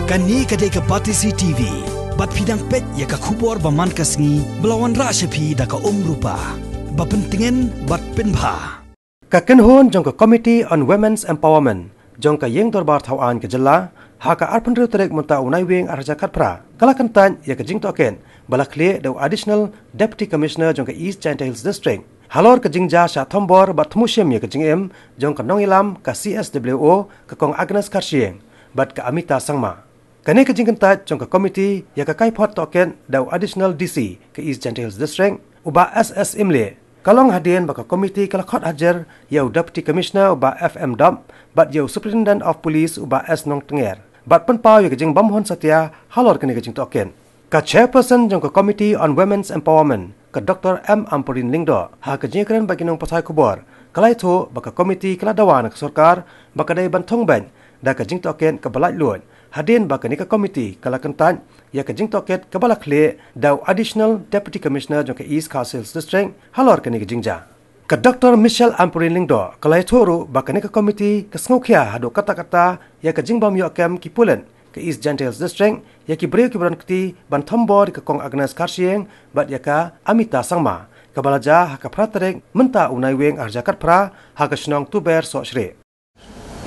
Kani kadai ke Patisi TV, bat pidang pet ya ka kubor baman kasngi, belawan rasyapi da ka rupa, bapentingan bat penbha. Ka kenhun jong ka Committee on Women's Empowerment, jong ka yeng dorbar thawan ke jela, ha ka arpandru terek munta unai wing arja katpra, kala kantan ya ka Jingtohkit, balakle da Additional Deputy Commissioner jong ka East Jingshah District. Halor ka Jingshah Thombor bat thmusyem ya ka Jingem, jong ka Nongilam ka CSWO ka kong Agnes karsieng, bat ka Amita sangma. Kani ka Jingkentat jong ka committee ya ka kaipot token da Additional DC ka East Jingshah District, uba SS Imle. Kalong hadian baka komiti kala khot hajar yau Deputy Commissioner uba FM Dom bat yau Superintendent of Police uba S Nong Tenger bat penpau ya jing bamhon satya halor kani ka Jingtohkit ka chairperson jong ka Committee on Women's Empowerment ka Dr. M Ampurin Lingdo ha ka jingkran bagi nong pasai kubor kalai tho baka komiti kala dawa na sarkar baka dai bantong ban da ka Jingtohkit ka Laitluid hadian baka ni ka komiti kala kantan ya ka Jingtohkit ka balakle da Additional Deputy Commissioner jong ka East Council District halor kani ka Jingshah ka Dr. Michelle Ampurin Lingdo kalai thoru baka ni ka komiti ka sngokhya hado kata-kata ya ka jingbam yo kem ki pulen ka East Jingshah District ya ki breu ki kti ban Thombor ka kong Agnes karsieng bat ya ka Amita sangma ka balaja ha ka pratarek menta unai weng arjakat pra ha ka snong tuber so shre.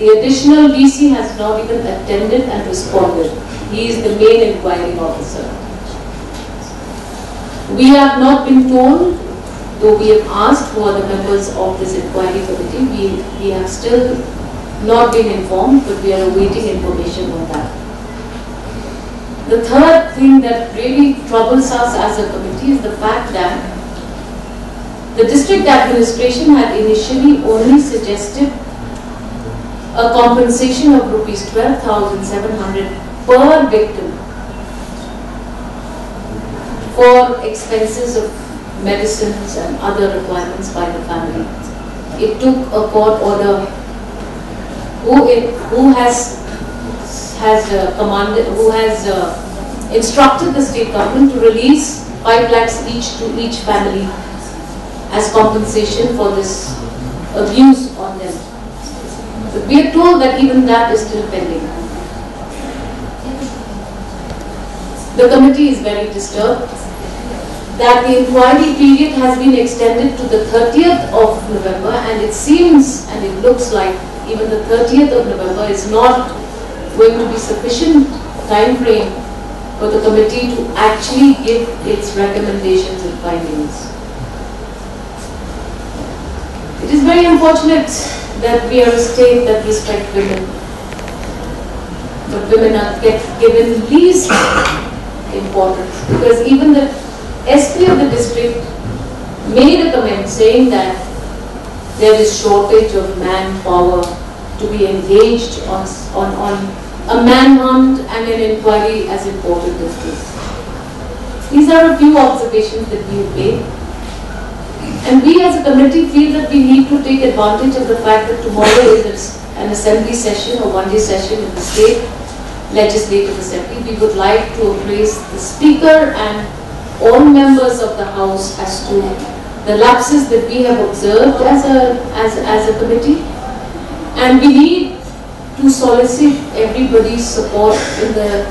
The additional DC has not even attended and responded. He is the main inquiry officer. We have not been told, though we have asked who are the members of this inquiry committee, we have still not been informed, but we are awaiting information on that. The third thing that really troubles us as a committee is the fact that the district administration had initially only suggested a compensation of rupees 12,700 per victim for expenses of medicines and other requirements by the family. It took a court order who has instructed the state government to release 5 lakhs each to each family as compensation for this abuse on them. But we are told that even that is still pending. The committee is very disturbed that the inquiry period has been extended to the 30th of November, and it seems and it looks like even the 30th of November is not going to be sufficient time frame for the committee to actually give its recommendations and findings. It is very unfortunate that we are a state that respect women, but women are given least importance, because even the SP of the district made a comment saying that there is shortage of manpower to be engaged on a manhunt and an inquiry as important as this. These are a few observations that we have made. And we as a committee feel that we need to take advantage of the fact that tomorrow is an assembly session or one-day session in the state legislative assembly. We would like to appraise the speaker and all members of the house as to the lapses that we have observed as a committee. And we need to solicit everybody's support in the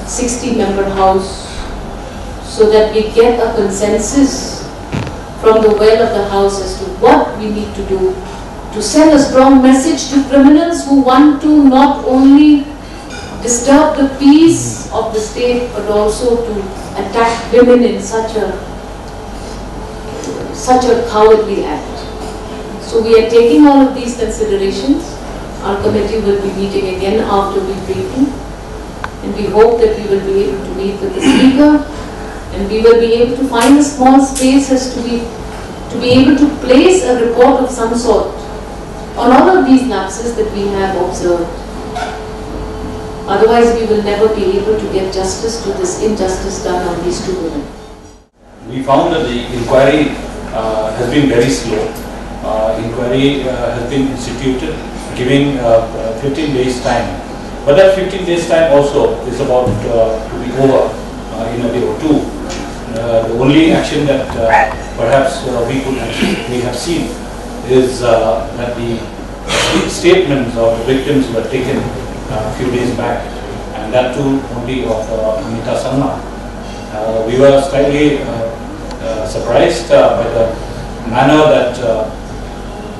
60-member house so that we get a consensus from the well of the house as to what we need to do to send a strong message to criminals who want to not only disturb the peace of the state but also to attack women in such a cowardly act. So we are taking all of these considerations. Our committee will be meeting again after we briefing, and we hope that we will be able to meet with the speaker, and we will be able to find a small space as to be able to place a report of some sort on all of these lapses that we have observed. Otherwise, we will never be able to get justice to this injustice done on these two women. We found that the inquiry has been very slow. Inquiry has been instituted, giving 15 days time. But that 15 days time also is about to be over in a day or two. The only action that perhaps we have seen is that the statements of the victims were taken a few days back, and that too only of Amita. We were slightly surprised by the manner that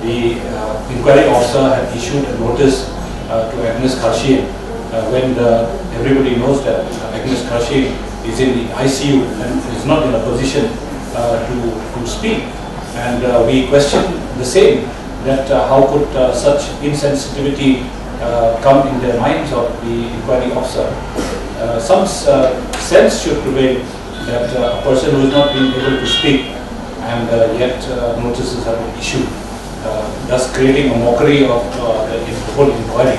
the inquiry officer had issued a notice to Agnes when everybody knows that Agnes is in the ICU and is not in a position to speak. And we question the same, that how could such insensitivity come in the minds of the inquiry officer. Some sense should prevail that a person who is not being able to speak and yet notices have been issued, thus creating a mockery of the whole inquiry.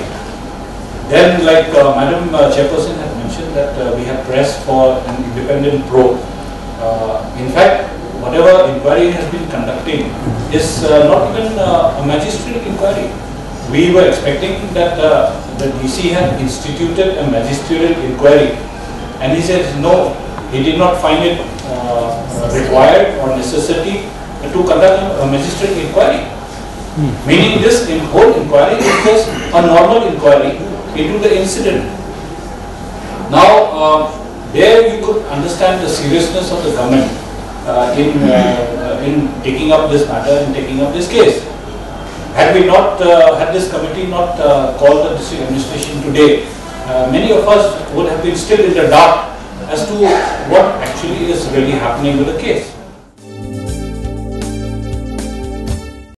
Then, like Madam Chairperson had mentioned, that we have pressed for an independent probe. In fact, whatever inquiry has been conducting is not even a magistrate inquiry. We were expecting that the DC had instituted a magisterial inquiry, and he says no, he did not find it required or necessity to conduct a magistrate inquiry. Meaning this whole inquiry is just a normal inquiry into the incident. Now, there you could understand the seriousness of the government in taking up this matter and taking up this case. Had we not, had this committee not called the district administration today, many of us would have been still in the dark as to what actually is really happening with the case.